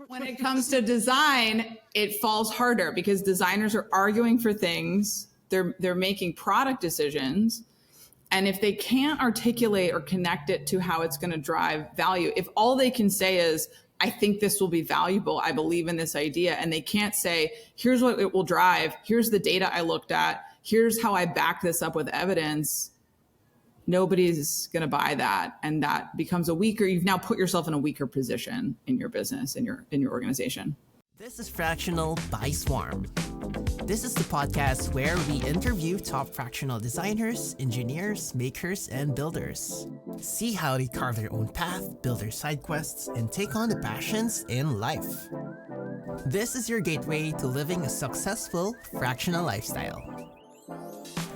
When it comes to design, it falls harder because designers are arguing for things. They're making product decisions. And if they can't articulate or connect it to how it's going to drive value, if all they can say is, I think this will be valuable, I believe in this idea, and they can't say, here's what it will drive, here's the data I looked at, here's how I back this up with evidence, nobody's going to buy that. And that becomes you've now put yourself in a weaker position in your business, in your organization. This is Fractional by Swarm. This is the podcast where we interview top fractional designers, engineers, makers, and builders. See how they carve their own path, build their side quests, and take on the passions in life. This is your gateway to living a successful fractional lifestyle.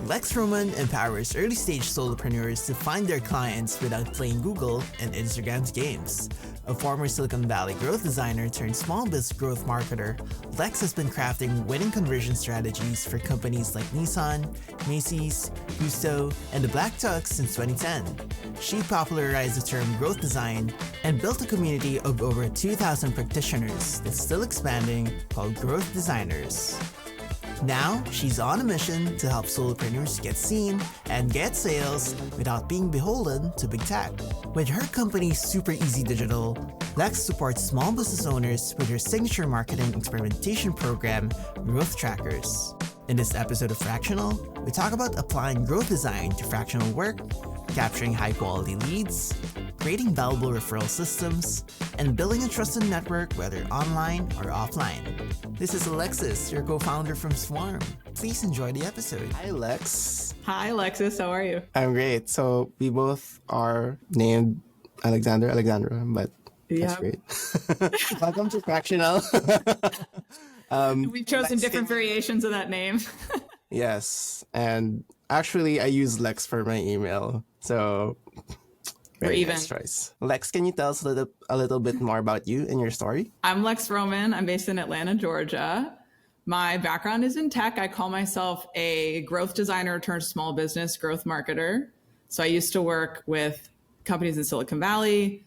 Lex Roman empowers early-stage solopreneurs to find their clients without playing Google and Instagram's games. A former Silicon Valley growth designer turned small biz growth marketer, Lex has been crafting winning conversion strategies for companies like Nissan, Macy's, Gusto, and the Black Tux since 2010. She popularized the term growth design and built a community of over 2,000 practitioners that's still expanding called Growth Designers. Now, she's on a mission to help solopreneurs get seen and get sales without being beholden to big tech. With her company Super Easy Digital, Lex supports small business owners with her signature marketing experimentation program, Growthtrackers. In this episode of Fractional, we talk about applying growth design to fractional work, capturing high-quality leads, creating valuable referral systems, and building a trusted network whether online or offline. This is Alexis, your co-founder from Swarm. Please enjoy the episode. Hi, Lex. Hi, Alexis. How are you? I'm great. So we both are named Alexandra, but that's great. Welcome to Fractional. We've chosen different variations of that name. Yes. And actually, I use Lex for my email. So very nice choice. Lex, can you tell us a little bit more about you and your story? I'm Lex Roman. I'm based in Atlanta, Georgia. My background is in tech. I call myself a growth designer turned small business growth marketer. So I used to work with companies in Silicon Valley,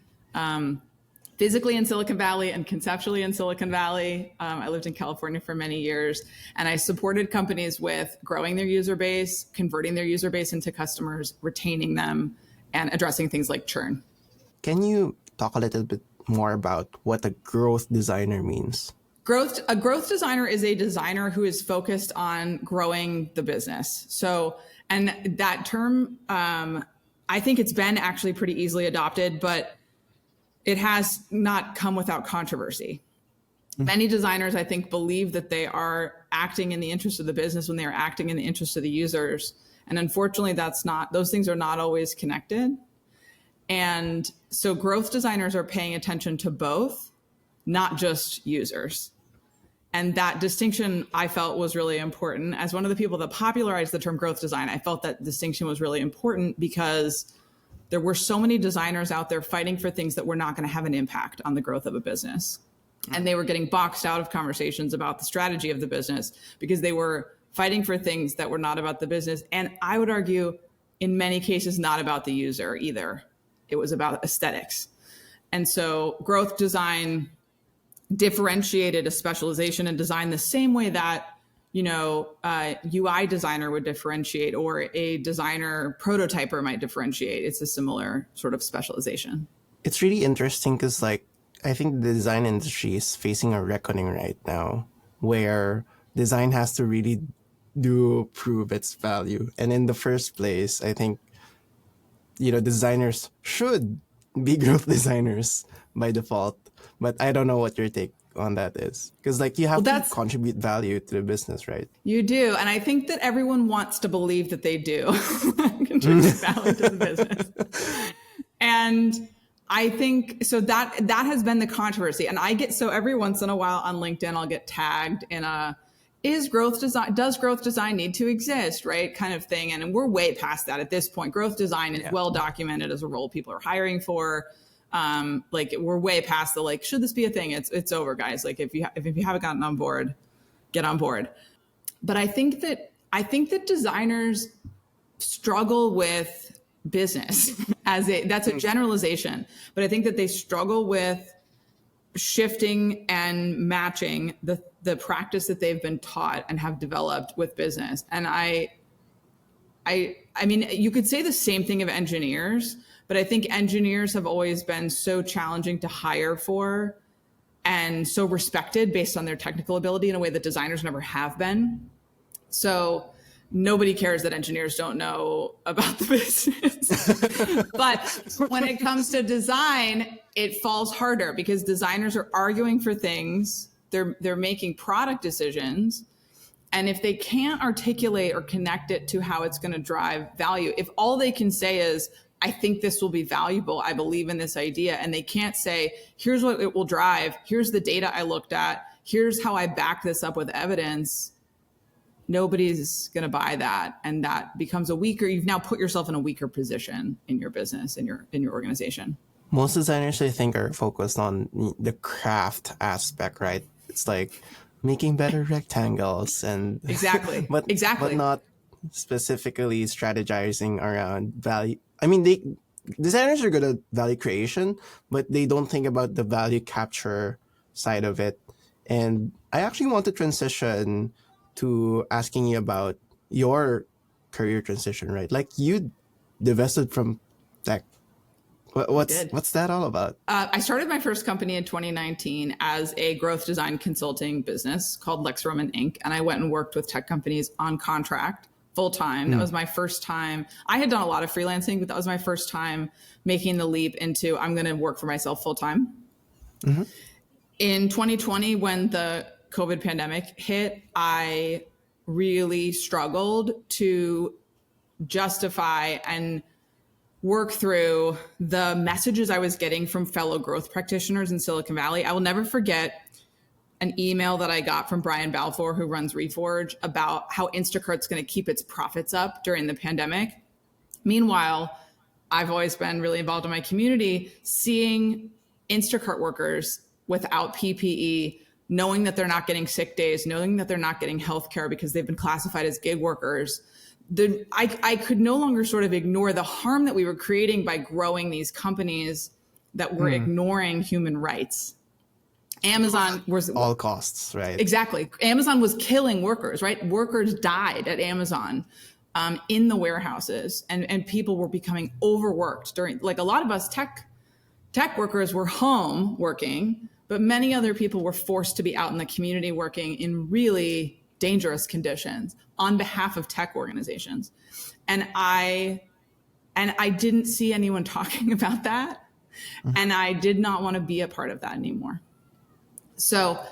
physically in Silicon Valley and conceptually in Silicon Valley. I lived in California for many years, and I supported companies with growing their user base, converting their user base into customers, retaining them, and addressing things like churn. Can you talk a little bit more about what a growth designer means? A growth designer is a designer who is focused on growing the business. So, and that term, I think it's been actually pretty easily adopted, but it has not come without controversy. Mm-hmm. Many designers, I think, believe that they are acting in the interest of the business when they are acting in the interest of the users. And unfortunately, those things are not always connected. And so growth designers are paying attention to both, not just users. And that distinction I felt was really important. As one of the people that popularized the term growth design, I felt that distinction was really important because there were so many designers out there fighting for things that were not going to have an impact on the growth of a business. And they were getting boxed out of conversations about the strategy of the business because they were fighting for things that were not about the business. And I would argue, in many cases, not about the user either. It was about aesthetics. And so growth design differentiated a specialization in design the same way that, UI designer would differentiate or a designer prototyper might differentiate. It's a similar sort of specialization. It's really interesting because, I think the design industry is facing a reckoning right now where design has to really prove its value. And in the first place, I think, designers should be growth designers by default. But I don't know what your take on that is. Because you have to contribute value to the business, right? You do. And I think that everyone wants to believe that they do contribute value to the business. And I think so that has been the controversy. And every once in a while on LinkedIn, I'll get tagged in does growth design need to exist, right? Kind of thing. And we're way past that at this point. Growth design is well documented as a role people are hiring for. We're way past the should this be a thing? It's over, guys. If you haven't gotten on board, get on board. But I think that designers struggle with business that's a generalization, but I think that they struggle with shifting and matching the practice that they've been taught and have developed with business. And I mean, you could say the same thing of engineers, but I think engineers have always been so challenging to hire for and so respected based on their technical ability in a way that designers never have been. So nobody cares that engineers don't know about the business. But when it comes to design, it falls harder because designers are arguing for things. They're making product decisions. And if they can't articulate or connect it to how it's going to drive value, if all they can say is, I think this will be valuable, I believe in this idea, and they can't say, here's what it will drive, here's the data I looked at, here's how I back this up with evidence, nobody's going to buy that. And that becomes you've now put yourself in a weaker position in your business, in your organization. Most designers, I think, are focused on the craft aspect, right? It's like making better rectangles and exactly, but not specifically strategizing around value. I mean, designers are good at value creation, but they don't think about the value capture side of it. And I actually want to transition to asking you about your career transition, right? Like you divested from tech. What's that all about? I started my first company in 2019 as a growth design consulting business called Lex Roman Inc. And I went and worked with tech companies on contract full time. That was my first time. I had done a lot of freelancing, but that was my first time making the leap into I'm going to work for myself full time. Mm-hmm. In 2020, when the COVID pandemic hit, I really struggled to justify and work through the messages I was getting from fellow growth practitioners in Silicon Valley. I will never forget an email that I got from Brian Balfour, who runs Reforge, about how Instacart's going to keep its profits up during the pandemic. Meanwhile, I've always been really involved in my community, seeing Instacart workers without PPE, knowing that they're not getting sick days, knowing that they're not getting healthcare because they've been classified as gig workers. I could no longer sort of ignore the harm that we were creating by growing these companies that were ignoring human rights. Amazon was all costs, right? Exactly. Amazon was killing workers, right? Workers died at Amazon in the warehouses, and people were becoming overworked during, like a lot of us tech workers were home working, but many other people were forced to be out in the community working in really dangerous conditions on behalf of tech organizations. And I didn't see anyone talking about that. And I did not want to be a part of that anymore. So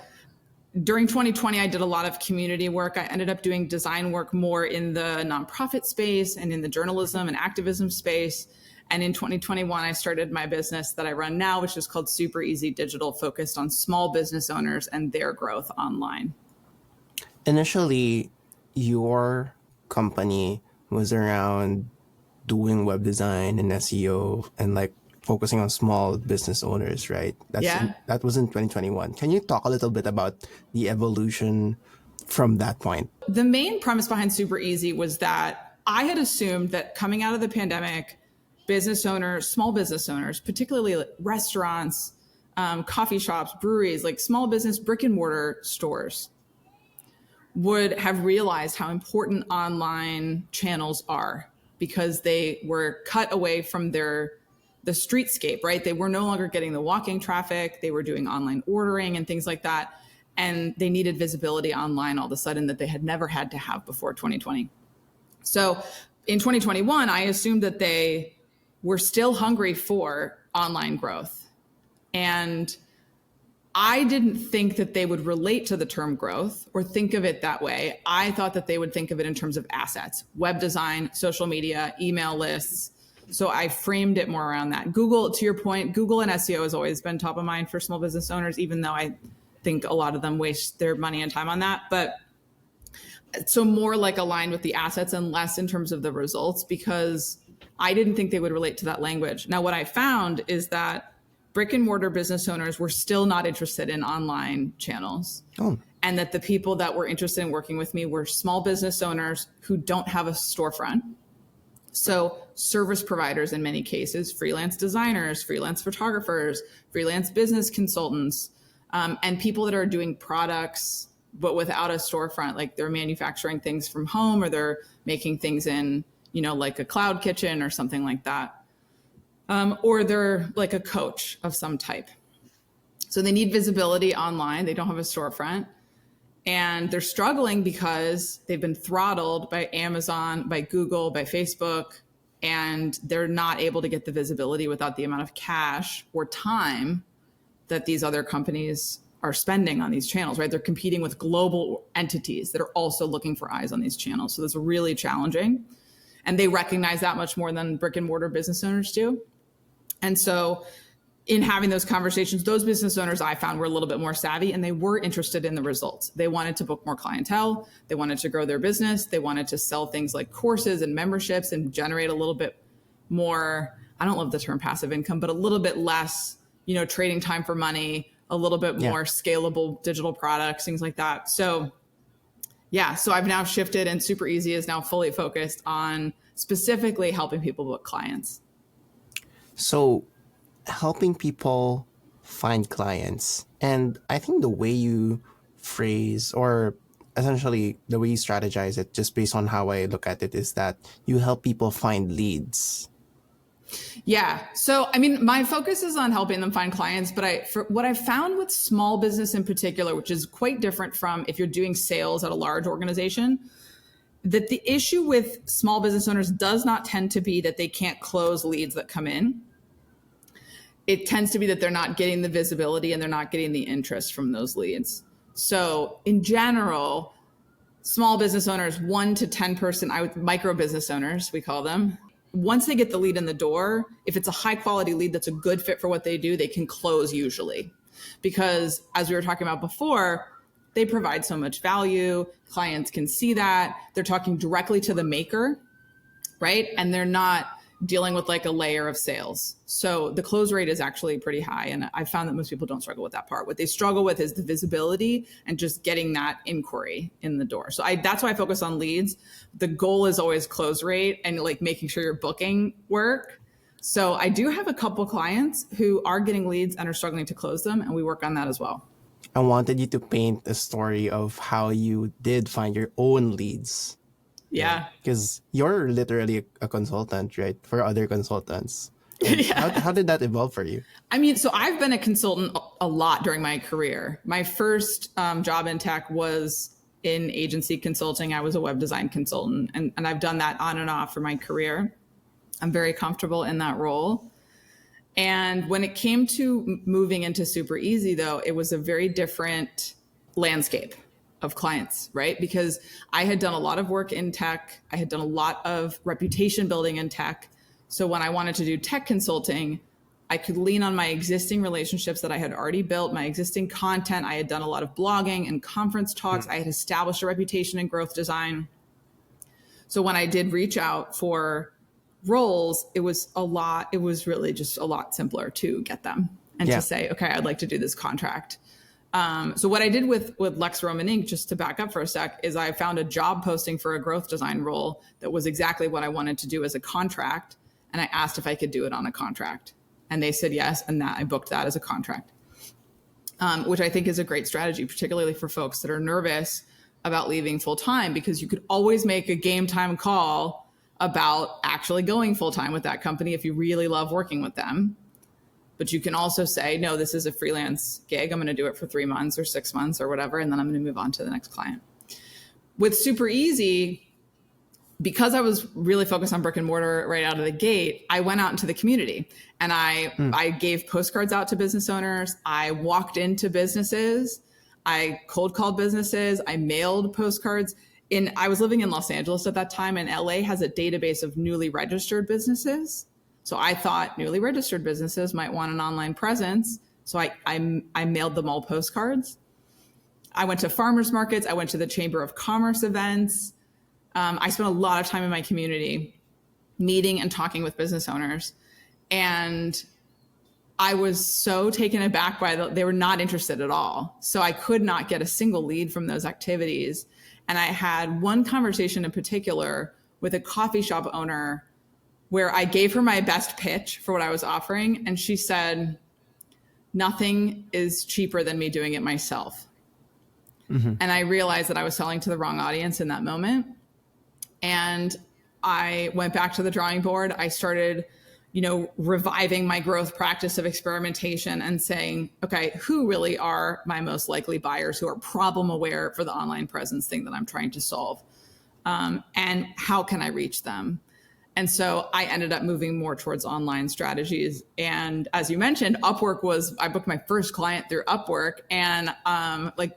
during 2020, I did a lot of community work. I ended up doing design work more in the nonprofit space and in the journalism and activism space. And in 2021, I started my business that I run now, which is called Super Easy Digital, focused on small business owners and their growth online. Initially, your company was around doing web design and SEO and like focusing on small business owners, right? That was in 2021. Can you talk a little bit about the evolution from that point? The main premise behind Super Easy was that I had assumed that coming out of the pandemic, business owners, small business owners, particularly restaurants, coffee shops, breweries, like small business brick and mortar stores, would have realized how important online channels are because they were cut away from the streetscape, right? They were no longer getting the walking traffic. They were doing online ordering and things like that. And they needed visibility online all of a sudden that they had never had to have before 2020. So in 2021, I assumed that they were still hungry for online growth. And I didn't think that they would relate to the term growth or think of it that way. I thought that they would think of it in terms of assets, web design, social media, email lists. So I framed it more around that. Google, to your point, Google and SEO has always been top of mind for small business owners, even though I think a lot of them waste their money and time on that. But so more like aligned with the assets and less in terms of the results, because I didn't think they would relate to that language. Now, what I found is that brick and mortar business owners were still not interested in online channels. And that the people that were interested in working with me were small business owners who don't have a storefront, So service providers in many cases, freelance designers, freelance photographers, freelance business consultants, and people that are doing products but without a storefront, like they're manufacturing things from home or they're making things in, like a cloud kitchen or something like that. Or they're like a coach of some type. So they need visibility online. They don't have a storefront. And they're struggling because they've been throttled by Amazon, by Google, by Facebook, and they're not able to get the visibility without the amount of cash or time that these other companies are spending on these channels, right? They're competing with global entities that are also looking for eyes on these channels. So that's really challenging. And they recognize that much more than brick and mortar business owners do. And so in having those conversations, those business owners I found were a little bit more savvy and they were interested in the results. They wanted to book more clientele. They wanted to grow their business. They wanted to sell things like courses and memberships and generate a little bit more, I don't love the term passive income, but a little bit less, trading time for money, a little bit more scalable digital products, things like that. So so I've now shifted and Super Easy is now fully focused on specifically helping people book clients. So helping people find clients. And I think the way you phrase or essentially the way you strategize it, just based on how I look at it, is that you help people find leads. Yeah. So, my focus is on helping them find clients, but what I've found with small business in particular, which is quite different from if you're doing sales at a large organization, that the issue with small business owners does not tend to be that they can't close leads that come in. It tends to be that they're not getting the visibility and they're not getting the interest from those leads. So in general, small business owners, 1 to 10 person, micro business owners, we call them, once they get the lead in the door, if it's a high quality lead that's a good fit for what they do, they can close usually. Because as we were talking about before, they provide so much value. Clients can see that. They're talking directly to the maker, right? And they're not dealing with like a layer of sales. So the close rate is actually pretty high. And I found that most people don't struggle with that part. What they struggle with is the visibility and just getting that inquiry in the door. So that's why I focus on leads. The goal is always close rate and like making sure you're booking work. So I do have a couple clients who are getting leads and are struggling to close them. And we work on that as well. I wanted you to paint a story of how you did find your own leads. Yeah. Because you're literally a consultant, right? For other consultants. Yeah. How did that evolve for you? So I've been a consultant a lot during my career. My first job in tech was in agency consulting. I was a web design consultant, and I've done that on and off for my career. I'm very comfortable in that role. And when it came to moving into Super Easy, though, it was a very different landscape of clients, right? Because I had done a lot of work in tech. I had done a lot of reputation building in tech. So when I wanted to do tech consulting, I could lean on my existing relationships that I had already built, my existing content. I had done a lot of blogging and conference talks. I had established a reputation in growth design. So when I did reach out for roles, it was really just a lot simpler to get them and to say, okay, I'd like to do this contract. So what I did with Lex Roman Inc., just to back up for a sec, is I found a job posting for a growth design role that was exactly what I wanted to do as a contract. And I asked if I could do it on a contract. And they said yes. And I booked that as a contract, which I think is a great strategy, particularly for folks that are nervous about leaving full time, because you could always make a game time call about actually going full time with that company if you really love working with them. But you can also say, no, this is a freelance gig. I'm going to do it for 3 months or 6 months or whatever. And then I'm going to move on to the next client. With Super Easy, because I was really focused on brick and mortar right out of the gate, I went out into the community and I gave postcards out to business owners. I walked into businesses. I cold called businesses. I mailed postcards. I was living in Los Angeles at that time, and LA has a database of newly registered businesses. So I thought newly registered businesses might want an online presence. So I mailed them all postcards. I went to farmers markets. I went to the Chamber of Commerce events. I spent a lot of time in my community meeting and talking with business owners. And I was so taken aback they were not interested at all. So I could not get a single lead from those activities. And I had one conversation in particular with a coffee shop owner where I gave her my best pitch for what I was offering. And she said, nothing is cheaper than me doing it myself. Mm-hmm. And I realized that I was selling to the wrong audience in that moment. And I went back to the drawing board. I started, reviving my growth practice of experimentation and saying, okay, who really are my most likely buyers who are problem aware for the online presence thing that I'm trying to solve? And how can I reach them? And so I ended up moving more towards online strategies. And as you mentioned, I booked my first client through Upwork, and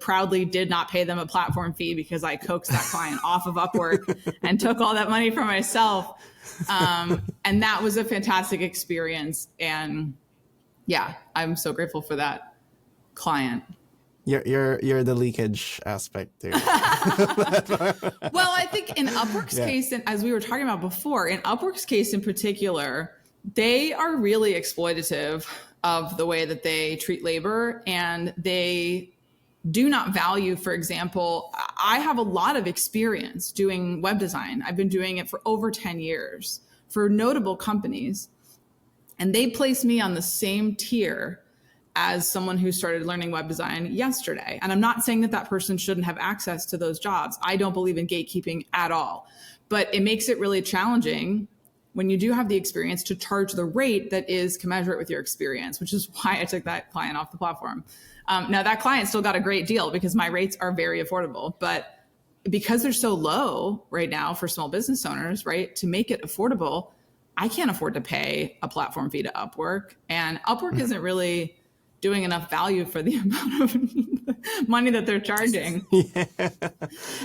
proudly did not pay them a platform fee because I coaxed that client off of Upwork and took all that money for myself. And that was a fantastic experience. And yeah, I'm so grateful for that client. You're the leakage aspect there. Well, I think in Upwork's case, and as we were talking about before, in Upwork's case in particular, they are really exploitative of the way that they treat labor, and they do not value, for example, I have a lot of experience doing web design. I've been doing it for over 10 years for notable companies, and they place me on the same tier as someone who started learning web design yesterday. And I'm not saying that that person shouldn't have access to those jobs. I don't believe in gatekeeping at all. But it makes it really challenging when you do have the experience to charge the rate that is commensurate with your experience, which is why I took that client off the platform. Now, that client still got a great deal because my rates are very affordable. But because they're so low right now for small business owners, right, to make it affordable, I can't afford to pay a platform fee to Upwork. And Upwork isn't really doing enough value for the amount of money that they're charging. Yeah.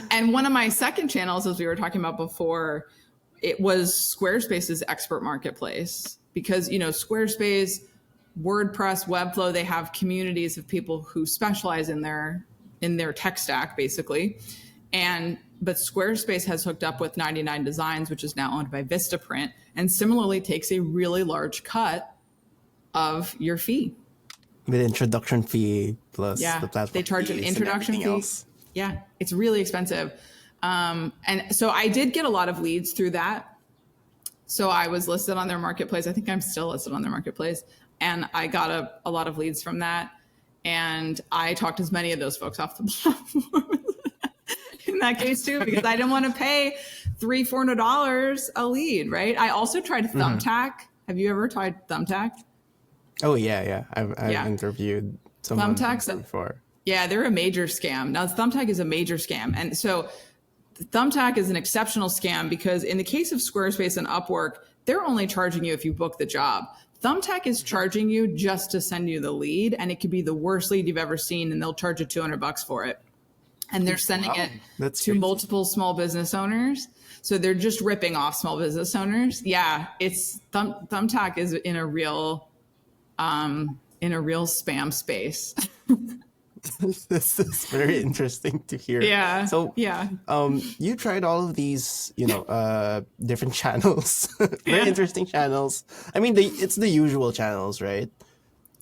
And one of my second channels, as we were talking about before, it was Squarespace's expert marketplace, because, Squarespace, WordPress, Webflow, they have communities of people who specialize in their tech stack, basically. But Squarespace has hooked up with 99 Designs, which is now owned by Vistaprint, and similarly takes a really large cut of your fee. With introduction fee plus the platform. They charge an introduction fee. Else. Yeah, it's really expensive. And so I did get a lot of leads through that. So I was listed on their marketplace. I think I'm still listed on their marketplace. And I got a lot of leads from that. And I talked as many of those folks off the platform in that case too, because I didn't want to pay $300-$400 a lead, right? I also tried Thumbtack. Mm-hmm. Have you ever tried Thumbtack? Oh, yeah. I've interviewed someone before. Yeah, they're a major scam. Now, Thumbtack is a major scam. And so Thumbtack is an exceptional scam because in the case of Squarespace and Upwork, they're only charging you if you book the job. Thumbtack is charging you just to send you the lead, and it could be the worst lead you've ever seen, and they'll charge you $200 for it. And they're sending it to multiple small business owners. So they're just ripping off small business owners. Yeah, it's Thumbtack is in a real spam space. This is very interesting to hear. Yeah. So you tried all of these, different channels, very interesting channels. I mean, it's the usual channels, right?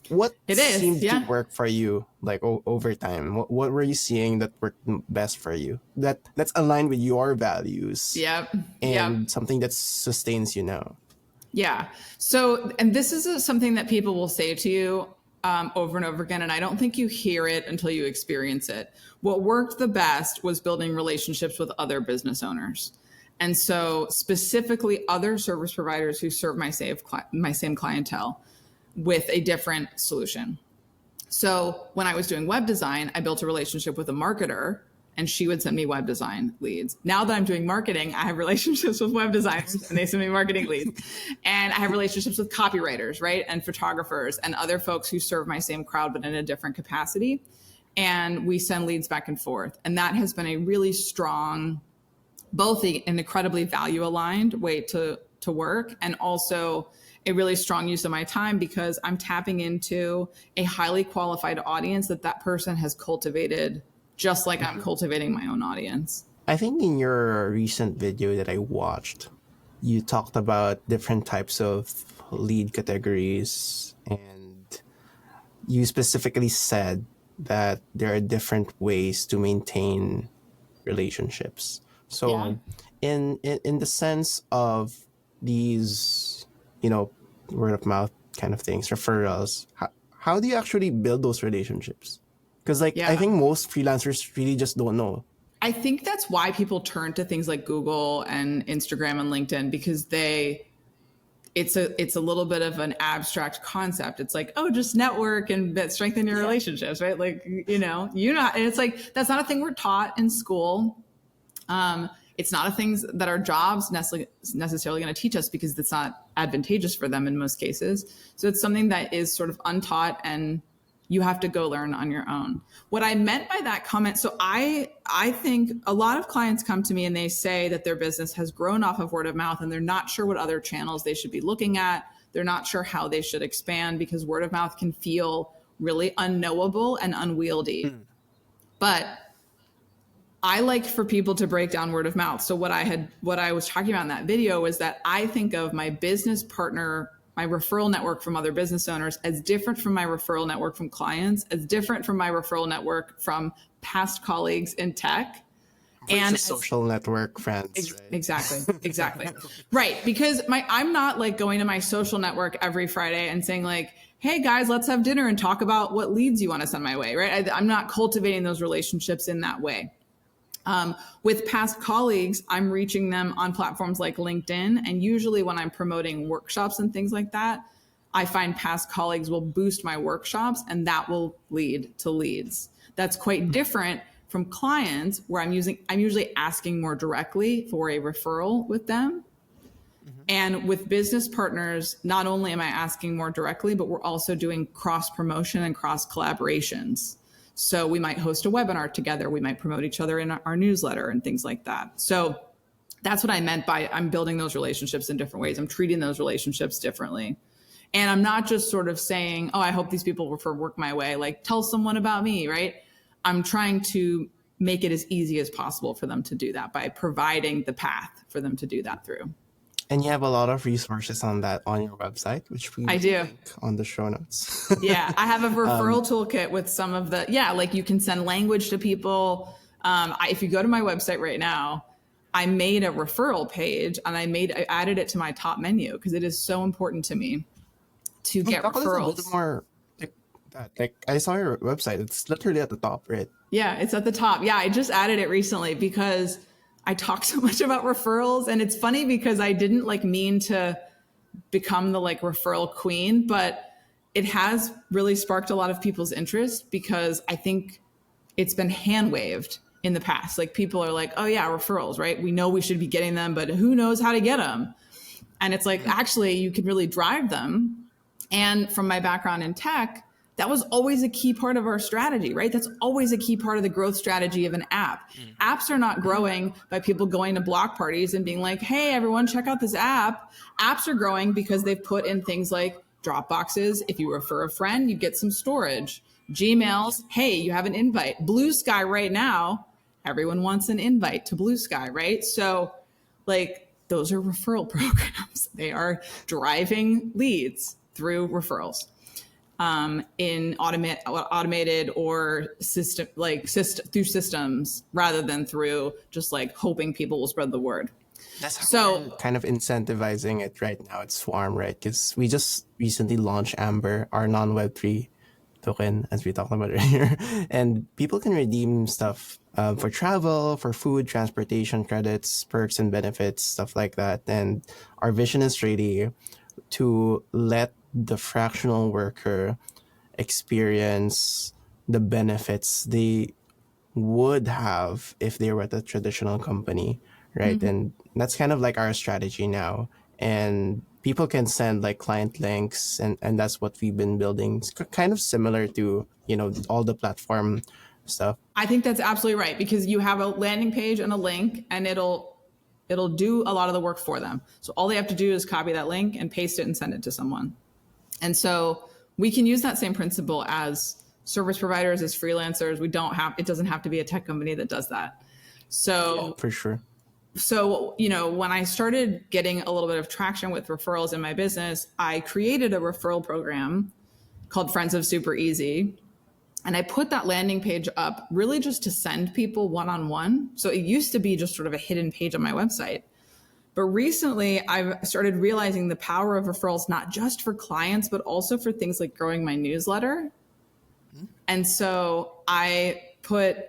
What seemed to work for you, like over time? What were you seeing that worked best for you? That's aligned with your values. Yep. And something that sustains you now. Yeah. So, and this is something that people will say to you over and over again, and I don't think you hear it until you experience it. What worked the best was building relationships with other business owners. And so specifically other service providers who serve my same clientele with a different solution. So when I was doing web design, I built a relationship with a marketer, and she would send me web design leads. Now that I'm doing marketing, I have relationships with web designers, and they send me marketing leads. And I have relationships with copywriters, right? And photographers and other folks who serve my same crowd, but in a different capacity. And we send leads back and forth. And that has been a really strong, both an incredibly value aligned way to work, and also a really strong use of my time, because I'm tapping into a highly qualified audience that person has cultivated, just like I'm cultivating my own audience. I think in your recent video that I watched, you talked about different types of lead categories, and you specifically said that there are different ways to maintain relationships. So in the sense of these, word of mouth kind of things, referrals, how do you actually build those relationships? Because I Yeah. think most freelancers really just don't know. I think that's why people turn to things like Google and Instagram and LinkedIn, because it's a little bit of an abstract concept. It's like, oh, just network and strengthen your relationships, right? Like, and it's like, that's not a thing we're taught in school. It's not a thing that our jobs necessarily going to teach us, because it's not advantageous for them in most cases. So it's something that is sort of untaught, and you have to go learn on your own. What I meant by that comment, so I think a lot of clients come to me and they say that their business has grown off of word of mouth, and they're not sure what other channels they should be looking at. They're not sure how they should expand, because word of mouth can feel really unknowable and unwieldy. But I like for people to break down word of mouth. So what I was talking about in that video was that I think of my business partner, my referral network from other business owners, as different from my referral network from clients, as different from my referral network from past colleagues in tech. And social network friends. Right? Exactly. Right. Because I'm not like going to my social network every Friday and saying like, hey guys, let's have dinner and talk about what leads you want to send my way. Right. I'm not cultivating those relationships in that way. With past colleagues, I'm reaching them on platforms like LinkedIn. And usually when I'm promoting workshops and things like that, I find past colleagues will boost my workshops, and that will lead to leads. That's quite different from clients, where I'm usually asking more directly for a referral with them. And with business partners, not only am I asking more directly, but we're also doing cross promotion and cross collaborations. So we might host a webinar together. We might promote each other in our newsletter and things like that. So that's what I meant by I'm building those relationships in different ways. I'm treating those relationships differently. And I'm not just sort of saying, oh, I hope these people refer work my way. Like, tell someone about me, right? I'm trying to make it as easy as possible for them to do that by providing the path for them to do that through. And you have a lot of resources on that on your website, which we I do link on the show notes. Yeah, I have a referral toolkit with some of the, like you can send language to people. If you go to my website right now, I made a referral page, and I added it to my top menu, because it is so important to me to get referrals. A bit more like that. Like, I saw your website; it's literally at the top, right? Yeah, it's at the top. Yeah, I just added it recently because I talk so much about referrals, and it's funny because I didn't mean to become the referral queen, but it has really sparked a lot of people's interest, because I think it's been hand waved in the past. Like, people are like, oh yeah, referrals, right? We know we should be getting them, but who knows how to get them? And it's like, actually, you can really drive them. And from my background in tech, that was always a key part of our strategy, right? That's always a key part of the growth strategy of an app. Apps are not growing by people going to block parties and being like, hey, everyone, check out this app. Apps are growing because they've put in things like Dropboxes. If you refer a friend, you get some storage. Gmails, hey, you have an invite. Blue Sky right now, everyone wants an invite to Blue Sky, right? So those are referral programs. They are driving leads through referrals. In automated or system through systems, rather than through just hoping people will spread the word. That's how we're kind of incentivizing it right now at Swarm, right? Because we just recently launched Amber, our non-Web3 token, as we talked about earlier, and people can redeem stuff for travel, for food, transportation credits, perks and benefits, stuff like that. And our vision is really to let the fractional worker experience the benefits they would have if they were at a traditional company, right? And that's kind of our strategy now. And people can send client links, and that's what we've been building. It's kind of similar to, all the platform stuff. I think that's absolutely right, because you have a landing page and a link, and it'll do a lot of the work for them. So all they have to do is copy that link and paste it and send it to someone. And so we can use that same principle as service providers, as freelancers. It doesn't have to be a tech company that does that. So yeah, for sure. So, when I started getting a little bit of traction with referrals in my business, I created a referral program called Friends of Super Easy. And I put that landing page up really just to send people one-on-one. So it used to be just sort of a hidden page on my website. But recently I've started realizing the power of referrals, not just for clients, but also for things like growing my newsletter. And so I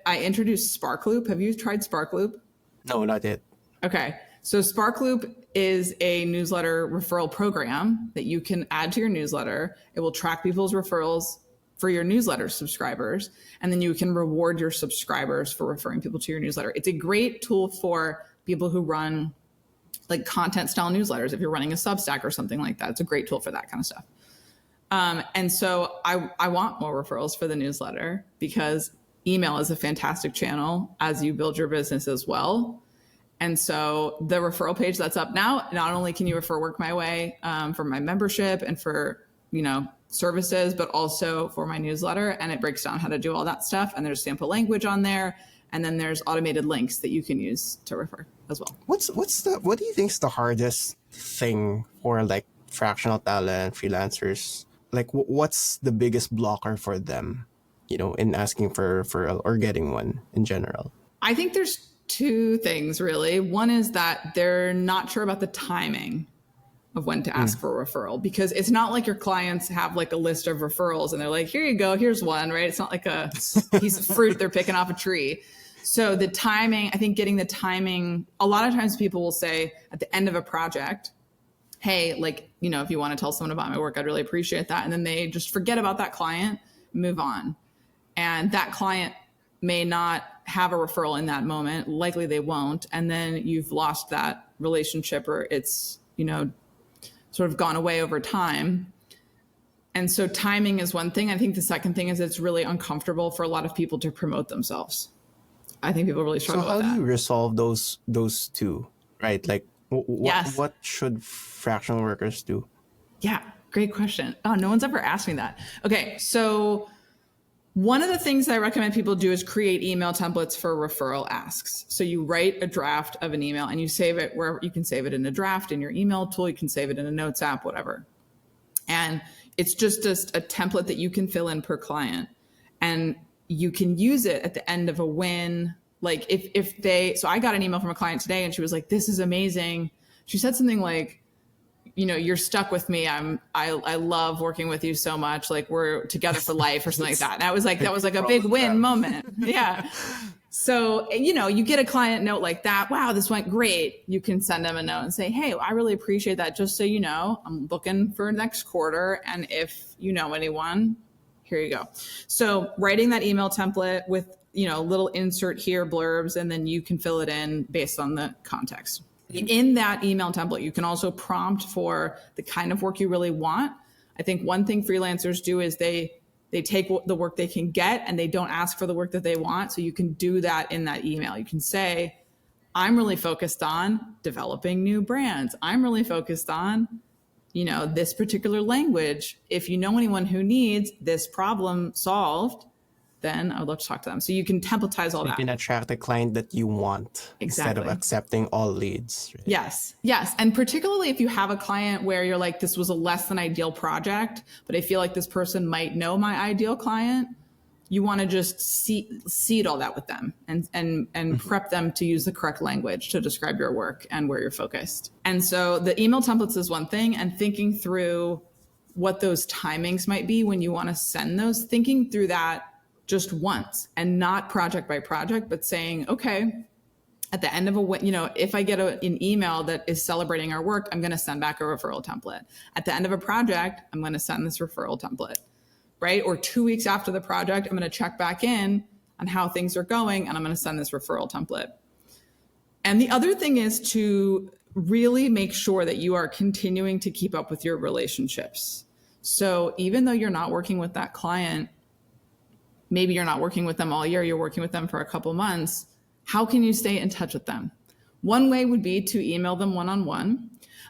introduced Sparkloop. Have you tried Sparkloop? No, not yet. Okay. So Sparkloop is a newsletter referral program that you can add to your newsletter. It will track people's referrals for your newsletter subscribers, and then you can reward your subscribers for referring people to your newsletter. It's a great tool for people who run like content style newsletters. If you're running a Substack or something like that, it's a great tool for that kind of stuff. And so I want more referrals for the newsletter because email is a fantastic channel as you build your business as well. And so the referral page that's up now, not only can you refer work my way for my membership and for, services, but also for my newsletter. And it breaks down how to do all that stuff. And there's sample language on there. And then there's automated links that you can use to refer as well. What do you think is the hardest thing for like fractional talent freelancers? Like what's the biggest blocker for them, in asking for a referral or getting one in general? I think there's two things really. One is that they're not sure about the timing of when to ask for a referral, because it's not like your clients have like a list of referrals and they're like, here you go, here's one, right? It's not like a piece of fruit they're picking off a tree. So the timing, I think getting the timing, a lot of times people will say at the end of a project, hey, like, if you want to tell someone about my work, I'd really appreciate that. And then they just forget about that client, move on. And that client may not have a referral in that moment. Likely they won't. And then you've lost that relationship, or it's, sort of gone away over time. And so timing is one thing. I think the second thing is it's really uncomfortable for a lot of people to promote themselves. I think people really struggle with that. So how do you resolve those two, right? Like what should fractional workers do? Yeah, great question. Oh, no one's ever asked me that. Okay, so one of the things that I recommend people do is create email templates for referral asks. So you write a draft of an email and you save it wherever you can save it in a draft in your email tool. You can save it in a notes app, whatever. And it's just a template that you can fill in per client. And you can use it at the end of a win. Like so I got an email from a client today and she was like, this is amazing. She said something like, you're stuck with me. I love working with you so much. Like we're together for life or something like that. And I was like, that was like a big win moment. Yeah. So, you get a client note like that. Wow, this went great. You can send them a note and say, hey, I really appreciate that. Just so you know, I'm looking for next quarter. And if you know anyone, here you go. So writing that email template with, little insert here blurbs, and then you can fill it in based on the context. In that email template, you can also prompt for the kind of work you really want. I think one thing freelancers do is they take the work they can get and they don't ask for the work that they want. So you can do that in that email. You can say, I'm really focused on developing new brands. I'm really focused on, this particular language. If you know anyone who needs this problem solved, then I would love to talk to them. So you can templatize all that. You can attract the client that you want instead of accepting all leads. Right? Yes. And particularly if you have a client where you're like, this was a less than ideal project, but I feel like this person might know my ideal client, you want to just seed all that with them and prep them to use the correct language to describe your work and where you're focused. And so the email templates is one thing, and thinking through what those timings might be when you want to send those, thinking through that just once and not project by project, but saying, okay, at the end of if I get an email that is celebrating our work, I'm going to send back a referral template. At the end of a project, I'm going to send this referral template, right? Or 2 weeks after the project, I'm going to check back in on how things are going, and I'm going to send this referral template. And the other thing is to really make sure that you are continuing to keep up with your relationships. So even though you're not working with that client, maybe you're not working with them all year, you're working with them for a couple months, how can you stay in touch with them? One way would be to email them one-on-one.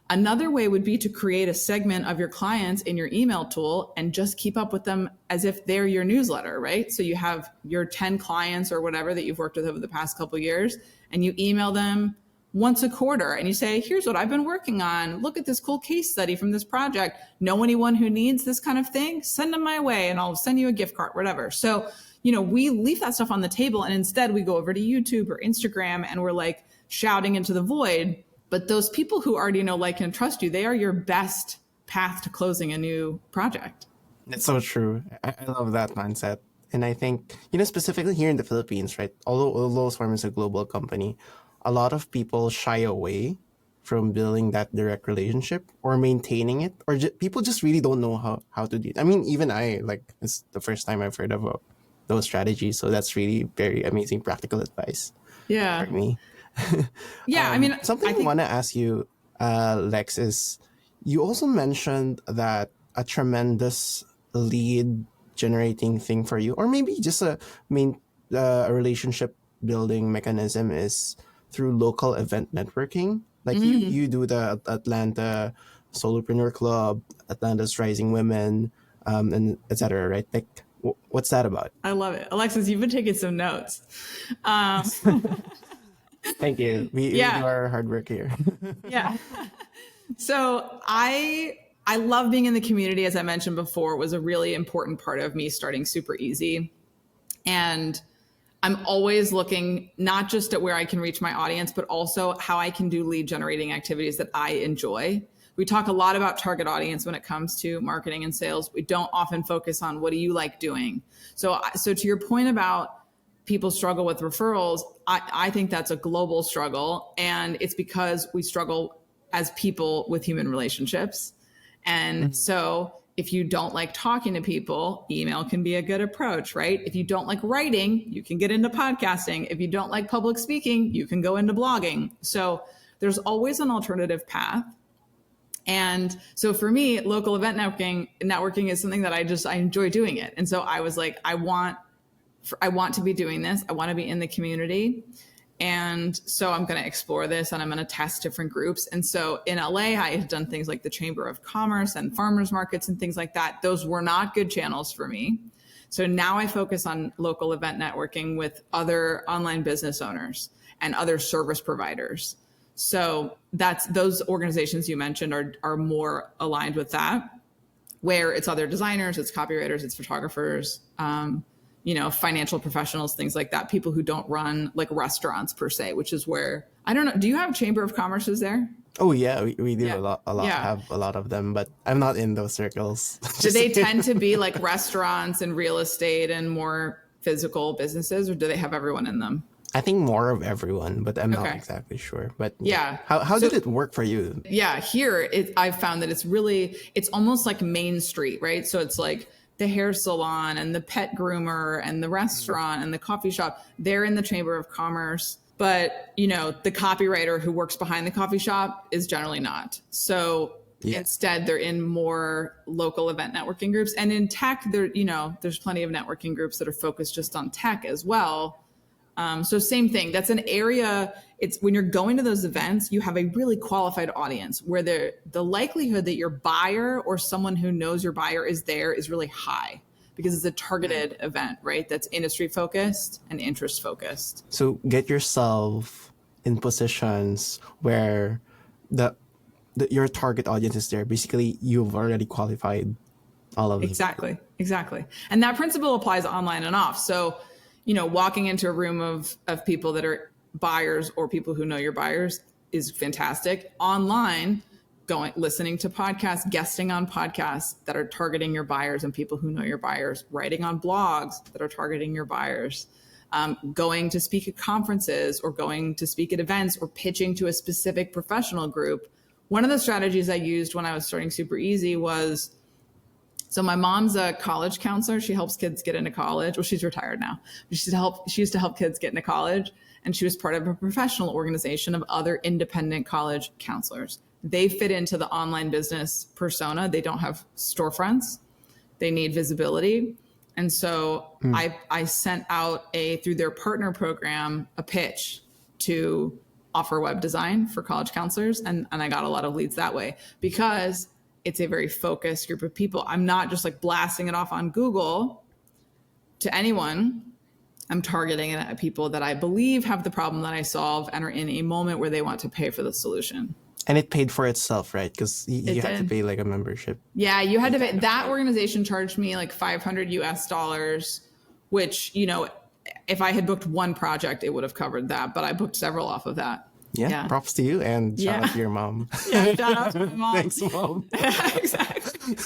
Another way would be to create a segment of your clients in your email tool and just keep up with them as if they're your newsletter, right? So you have your 10 clients or whatever that you've worked with over the past couple of years, and you email them once a quarter and you say, here's what I've been working on. Look at this cool case study from this project. Know anyone who needs this kind of thing? Send them my way and I'll send you a gift card, whatever. So, we leave that stuff on the table, and instead we go over to YouTube or Instagram and we're like shouting into the void. But those people who already know, like, and trust you, they are your best path to closing a new project. It's so true. I love that mindset. And I think, specifically here in the Philippines, right? Although Swarm is a global company, a lot of people shy away from building that direct relationship or maintaining it, or people just really don't know how to do it. I mean, even it's the first time I've heard of those strategies. So that's really very amazing practical advice Yeah. for me. Yeah. I mean, something I want to ask you, Lex, is you also mentioned that a tremendous lead generating thing for you, or maybe just a relationship building mechanism, is through local event networking. Like you do the Atlanta Solopreneur Club, Atlanta's Rising Women, and etc. Right? Like, what's that about? I love it. Alexis, you've been taking some notes. Thank you. We do our hard work here. Yeah. So I love being in the community. As I mentioned before, it was a really important part of me starting Super Easy. And I'm always looking not just at where I can reach my audience, but also how I can do lead generating activities that I enjoy. We talk a lot about target audience when it comes to marketing and sales. We don't often focus on what do you like doing. So to your point about people struggle with referrals, I think that's a global struggle. And it's because we struggle as people with human relationships. And so if you don't like talking to people, email can be a good approach, right? If you don't like writing, you can get into podcasting. If you don't like public speaking, you can go into blogging. So there's always an alternative path. And so for me, local event networking is something that I enjoy doing it. And so I was like, I want to be doing this. I want to be in the community. And so I'm going to explore this and I'm going to test different groups. And so in LA, I had done things like the Chamber of Commerce and farmers markets and things like that. Those were not good channels for me. So now I focus on local event networking with other online business owners and other service providers. So those organizations you mentioned are more aligned with that, where it's other designers, it's copywriters, it's photographers, financial professionals, things like that, people who don't run like restaurants per se, which is where, I don't know, do you have Chamber of Commerces there? Oh yeah, we do a lot, have a lot of them, but I'm not in those circles. Do they tend to be like restaurants and real estate and more physical businesses, or do they have everyone in them? I think more of everyone, but I'm not exactly sure. But yeah. How did it work for you? Yeah, here I've found that it's almost like Main Street, right? So it's like the hair salon and the pet groomer and the restaurant and the coffee shop, they're in the Chamber of Commerce. But, the copywriter who works behind the coffee shop is generally not. So instead, they're in more local event networking groups. And in tech, there's plenty of networking groups that are focused just on tech as well. So same thing. That's an area. It's when you're going to those events, you have a really qualified audience where the likelihood that your buyer or someone who knows your buyer is there is really high because it's a targeted event, right? That's industry focused and interest focused. So get yourself in positions where your target audience is there. Basically, you've already qualified all of them. Exactly. And that principle applies online and off. So, walking into a room of people that are buyers or people who know your buyers is fantastic. Online, listening to podcasts, guesting on podcasts that are targeting your buyers and people who know your buyers, writing on blogs that are targeting your buyers, going to speak at conferences or going to speak at events or pitching to a specific professional group. One of the strategies I used when I was starting Super Easy was, so my mom's a college counselor. She helps kids get into college. Well, she's retired now. She used to help kids get into college. And she was part of a professional organization of other independent college counselors. They fit into the online business persona. They don't have storefronts. They need visibility. And so I sent out through their partner program, a pitch to offer web design for college counselors. And I got a lot of leads that way because it's a very focused group of people. I'm not just like blasting it off on Google to anyone. I'm targeting it at people that I believe have the problem that I solve and are in a moment where they want to pay for the solution. And it paid for itself, right? Because you had to pay like a membership. Yeah, you had to pay. That organization charged me like $500 US, which, if I had booked one project, it would have covered that. But I booked several off of that. Yeah, props to you, and shout out to your mom. Yeah, shout out to my mom. Thanks, mom. Exactly.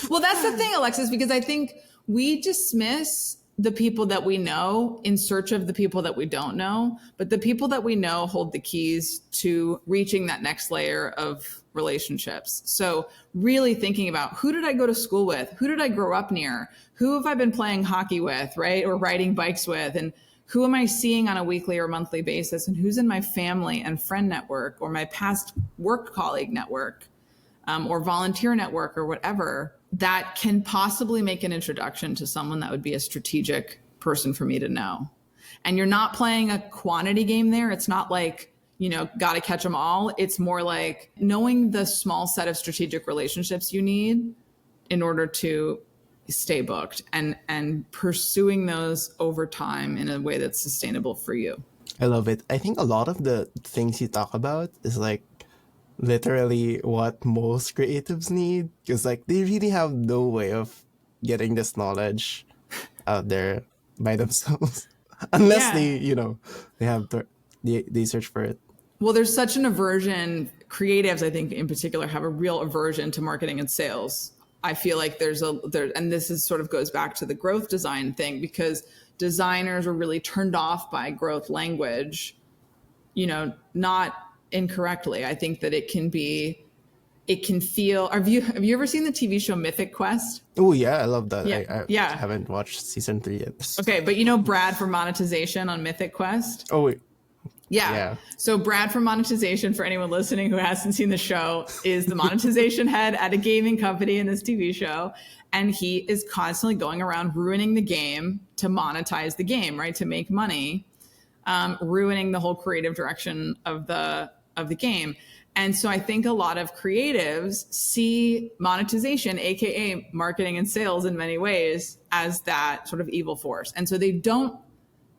Well, that's the thing, Alexis, because I think we dismiss the people that we know in search of the people that we don't know, but the people that we know hold the keys to reaching that next layer of relationships. So really thinking about, who did I go to school with? Who did I grow up near? Who have I been playing hockey with, right? Or riding bikes with? And who am I seeing on a weekly or monthly basis? And who's in my family and friend network, or my past work colleague network, or volunteer network, or whatever, that can possibly make an introduction to someone that would be a strategic person for me to know. And you're not playing a quantity game there. It's not like, got to catch them all. It's more like knowing the small set of strategic relationships you need in order to stay booked, and pursuing those over time in a way that's sustainable for you. I love it. I think a lot of the things you talk about is like literally what most creatives need, because like they really have no way of getting this knowledge out there by themselves unless they have they search for it. Well, there's such an aversion. Creatives, I think in particular, have a real aversion to marketing and sales. I feel like and this is sort of goes back to the growth design thing, because designers are really turned off by growth language, not incorrectly. I think that it can feel. Have you ever seen the TV show Mythic Quest? Oh yeah, I love that. Yeah. I haven't watched season 3 yet. Okay, but Brad from Monetization on Mythic Quest? Oh wait. Yeah. So Brad from Monetization, for anyone listening who hasn't seen the show, is the monetization head at a gaming company in this TV show. And he is constantly going around ruining the game to monetize the game, right? To make money, ruining the whole creative direction of the game. And so I think a lot of creatives see monetization, AKA marketing and sales in many ways, as that sort of evil force. And so they don't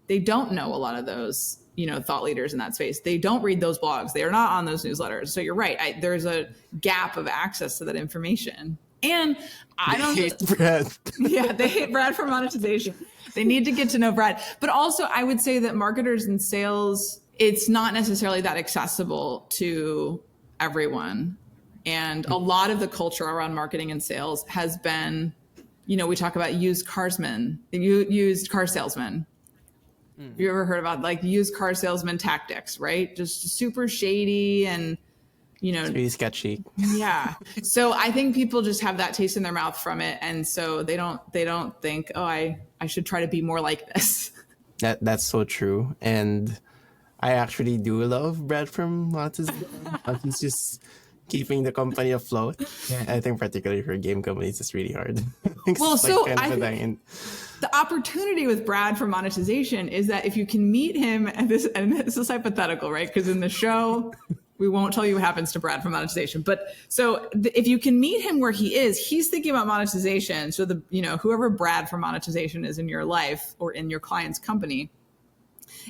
know a lot of those, thought leaders in that space. They don't read those blogs. They are not on those newsletters. So you're right. There's a gap of access to that information. And I hate Brad. Yeah, they hate Brad for monetization. They need to get to know Brad. But also I would say that marketers and sales, it's not necessarily that accessible to everyone. And a lot of the culture around marketing and sales has been, we talk about used car salesmen. Have you ever heard about like used car salesman tactics, right? Just super shady and, it's really sketchy. Yeah. So I think people just have that taste in their mouth from it. And so they don't think, oh, I should try to be more like this. That's so true. And I actually do love Brad from Monetization. He's just keeping the company afloat. Yeah. I think particularly for game companies, it's really hard. Well, so the opportunity with Brad from Monetization is that if you can meet him, and this is hypothetical, right? Because in the show, we won't tell you what happens to Brad from Monetization. But so if you can meet him where he is, he's thinking about monetization. So whoever Brad from Monetization is in your life or in your client's company,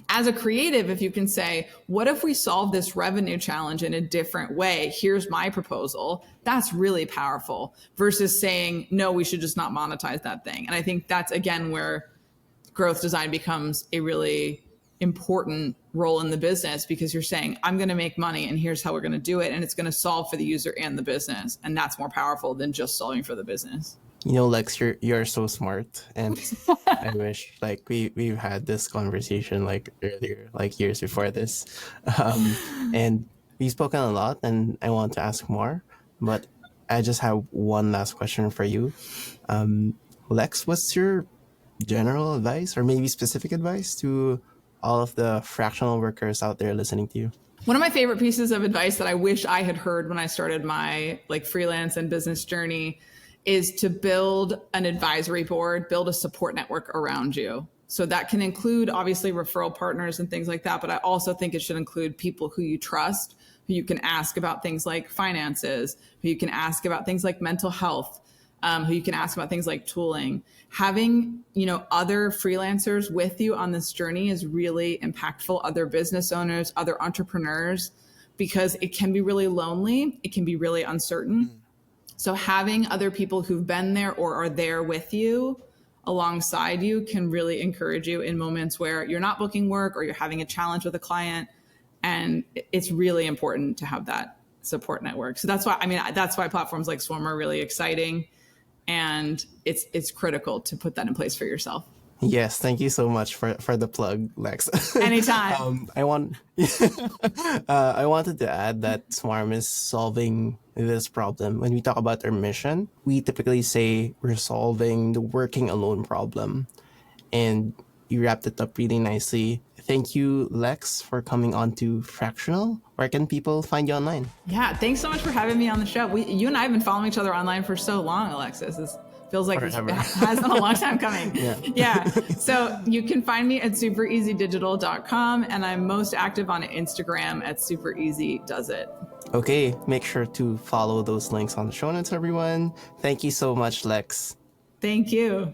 as a creative, if you can say, what if we solve this revenue challenge in a different way? Here's my proposal. That's really powerful versus saying, no, we should just not monetize that thing. And I think that's, again, where growth design becomes a really important role in the business, because you're saying, I'm going to make money and here's how we're going to do it. And it's going to solve for the user and the business. And that's more powerful than just solving for the business. Lex, you're so smart, and I wish like we've had this conversation like earlier, like years before this, and we've spoken a lot, and I want to ask more, but I just have one last question for you. Lex, what's your general advice, or maybe specific advice, to all of the fractional workers out there listening to you? One of my favorite pieces of advice that I wish I had heard when I started my freelance and business journey is to build an advisory board, build a support network around you. So that can include obviously referral partners and things like that. But I also think it should include people who you trust, who you can ask about things like finances, who you can ask about things like mental health, who you can ask about things like tooling. Having, other freelancers with you on this journey is really impactful, other business owners, other entrepreneurs, because it can be really lonely. It can be really uncertain. So having other people who've been there or are there with you alongside you can really encourage you in moments where you're not booking work or you're having a challenge with a client. And it's really important to have that support network. So that's why platforms like Swarm are really exciting. And it's critical to put that in place for yourself. Yes, thank you so much for the plug, Lex. Anytime. I wanted to add that Swarm is solving this problem. When we talk about our mission, we typically say we're solving the working alone problem. And you wrapped it up really nicely. Thank you, Lex, for coming on to Fractional. Where can people find you online? Yeah, thanks so much for having me on the show. You and I have been following each other online for so long, Alexis. It feels like it has been a long time coming. Yeah. So you can find me at supereasydigital.com, and I'm most active on Instagram at supereasydoesit. Okay, make sure to follow those links on the show notes, everyone. Thank you so much, Lex. Thank you.